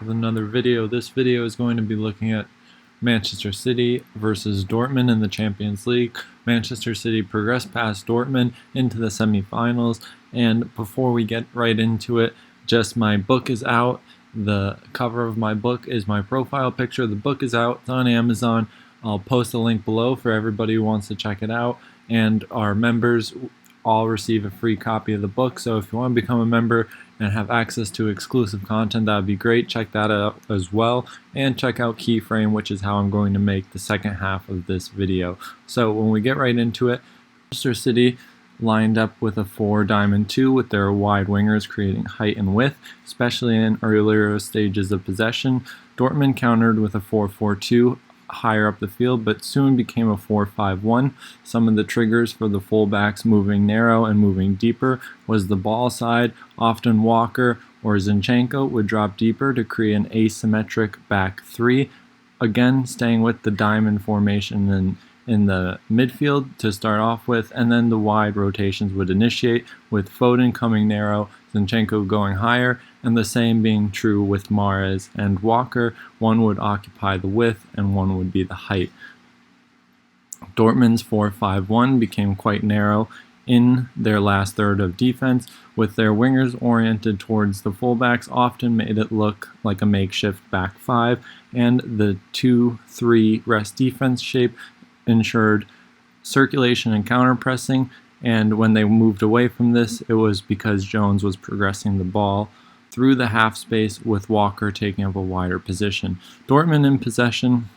with another video. This video is going to be looking at Manchester City versus Dortmund in the Champions League. Manchester City progressed past Dortmund into the semi-finals, and before we get right into it, just my book is out. The cover of my book is my profile picture. The book is out. It's on Amazon. I'll post a link below for everybody who wants to check it out, and our members all receive a free copy of the book. So if you want to become a member and have access to exclusive content, that would be great. Check that out as well, and check out Keyframe, which is how I'm going to make the second half of this video. So when we get right into it, Manchester City lined up with a 4-diamond-2 with their wide wingers creating height and width, especially in earlier stages of possession. Dortmund countered with a 4-4-2 higher up the field, but soon became a 4-5-1. Some of the triggers for the fullbacks moving narrow and moving deeper was the ball side. Often Walker or Zinchenko would drop deeper to create an asymmetric back three, again staying with the diamond formation in the midfield to start off with, and then the wide rotations would initiate with Foden coming narrow, Zinchenko going higher, and the same being true with Mahrez and Walker. One would occupy the width and one would be the height. Dortmund's 4-5-1 became quite narrow in their last third of defense, with their wingers oriented towards the fullbacks often made it look like a makeshift back five, and the 2-3 rest defense shape ensured circulation and counter-pressing, and when they moved away from this, it was because Jones was progressing the ball through the half space with Walker taking up a wider position. Dortmund in possession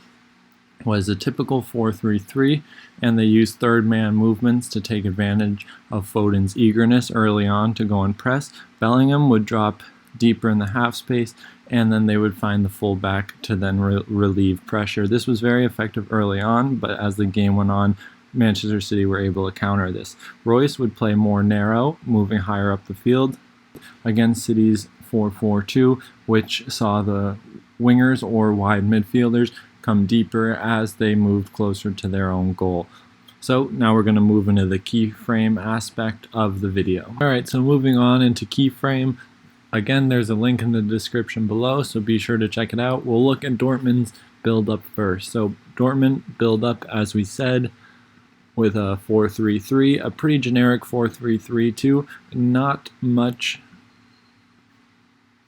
was a typical 4-3-3, and they used third-man movements to take advantage of Foden's eagerness early on to go and press. Bellingham would drop deeper in the half space, and then they would find the fullback to then relieve pressure. This was very effective early on, but as the game went on, Manchester City were able to counter this. Royce would play more narrow, moving higher up the field against City's 4-4-2, which saw the wingers or wide midfielders come deeper as they moved closer to their own goal. So now we're going to move into the keyframe aspect of the video. Alright, so moving on into keyframe. Again, there's a link in the description below, so be sure to check it out. We'll look at Dortmund's build-up first. So Dortmund build-up, as we said, with a 4-3-3, a pretty generic 4-3-3 too. Not much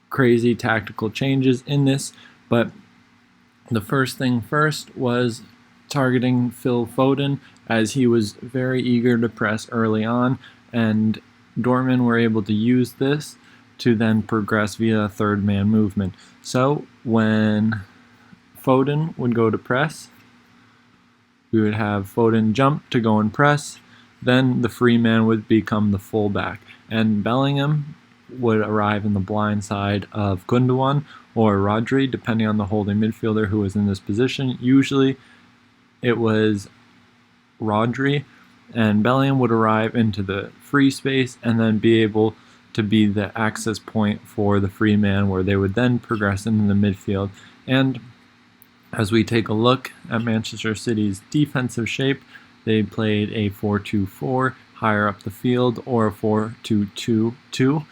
crazy tactical changes in this, but the first thing first was targeting Phil Foden, as he was very eager to press early on, and Dortmund were able to use this to then progress via a third-man movement. So when Foden would go to press, we would have Foden jump to go and press, then the free man would become the fullback, and Bellingham would arrive in the blind side of Gundogan or Rodri, depending on the holding midfielder who was in this position. Usually it was Rodri, and Bellingham would arrive into the free space and then be able to be the access point for the free man, where they would then progress into the midfield. And as we take a look at Manchester City's defensive shape, they played a 4-2-4 higher up the field, or a 4-2-2-2,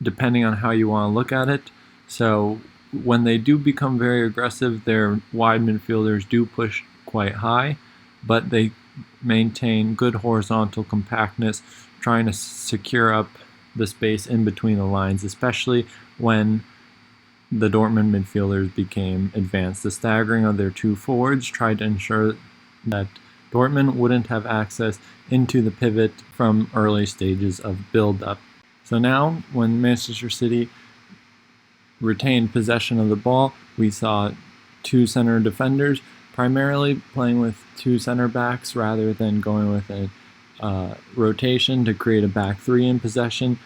depending on how you want to look at it. So when they do become very aggressive, their wide midfielders do push quite high, but they maintain good horizontal compactness, trying to secure up the space in between the lines, especially when the Dortmund midfielders became advanced. The staggering of their two forwards tried to ensure that Dortmund wouldn't have access into the pivot from early stages of build-up. So now, when Manchester City retained possession of the ball, we saw two center defenders, primarily playing with two center backs rather than going with a rotation to create a back three in possession.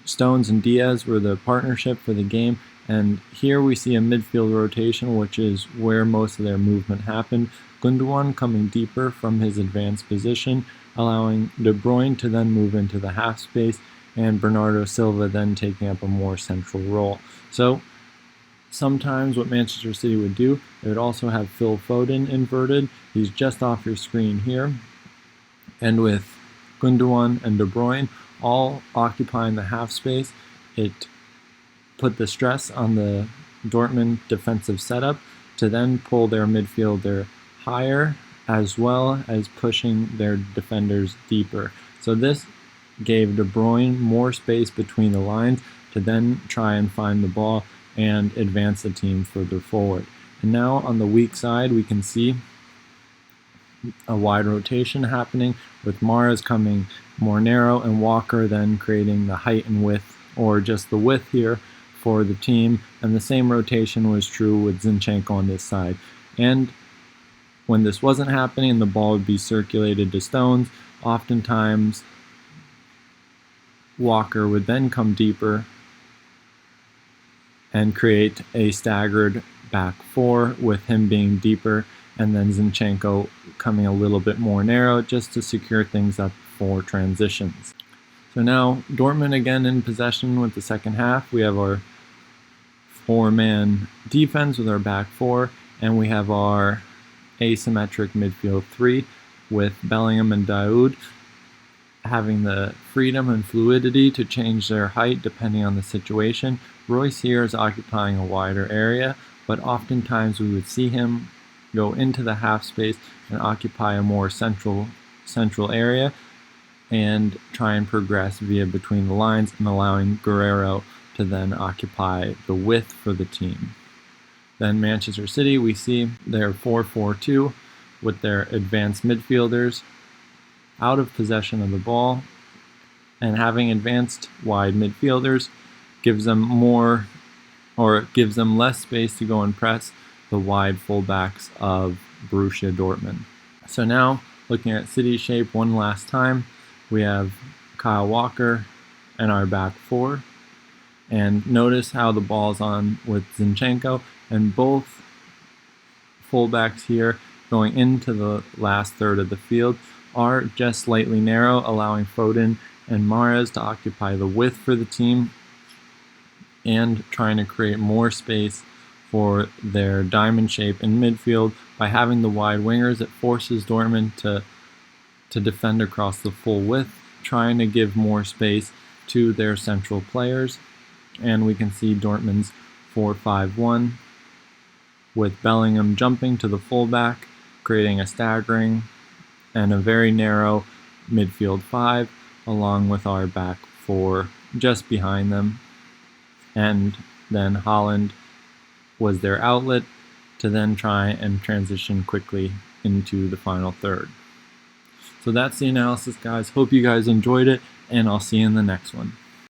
Stones and Diaz were the partnership for the game, and here we see a midfield rotation, which is where most of their movement happened. Gundogan coming deeper from his advanced position, allowing De Bruyne to then move into the half space, and Bernardo Silva then taking up a more central role. So sometimes what Manchester City would do, they would also have Phil Foden inverted. He's just off your screen here. And with Gundogan and De Bruyne all occupying the half space, it put the stress on the Dortmund defensive setup to then pull their midfielder higher, as well as pushing their defenders deeper. So this gave De Bruyne more space between the lines to then try and find the ball and advance the team further forward. And now on the weak side, we can see a wide rotation happening, with Mahrez coming more narrow and Walker then creating the height and width, or just the width here, for the team. And the same rotation was true with Zinchenko on this side. And when this wasn't happening and the ball would be circulated to Stones, oftentimes Walker would then come deeper and create a staggered back four, with him being deeper and then Zinchenko coming a little bit more narrow just to secure things up for transitions. So now Dortmund again in possession with the second half. We have our four-man defense with our back four, and we have our asymmetric midfield three with Bellingham and Daoud having the freedom and fluidity to change their height depending on the situation. Royce here is occupying a wider area, but oftentimes we would see him go into the half space and occupy a more central area and try and progress via between the lines, and allowing Guerrero to then occupy the width for the team. Then Manchester City, we see their 4-4-2 with their advanced midfielders out of possession of the ball, and having advanced wide midfielders gives them more, or gives them less space to go and press the wide fullbacks of Borussia Dortmund. So now, looking at City's shape one last time, we have Kyle Walker and our back four. And notice how the ball's on with Zinchenko, and both fullbacks here going into the last third of the field are just slightly narrow, allowing Foden and Mahrez to occupy the width for the team and trying to create more space for their diamond shape in midfield. By having the wide wingers, it forces Dortmund to defend across the full width, trying to give more space to their central players. And we can see Dortmund's 4-5-1 with Bellingham jumping to the fullback, creating a staggering and a very narrow midfield five, along with our back four just behind them. And then Haaland was their outlet to then try and transition quickly into the final third. So that's the analysis, guys. Hope you guys enjoyed it, and I'll see you in the next one.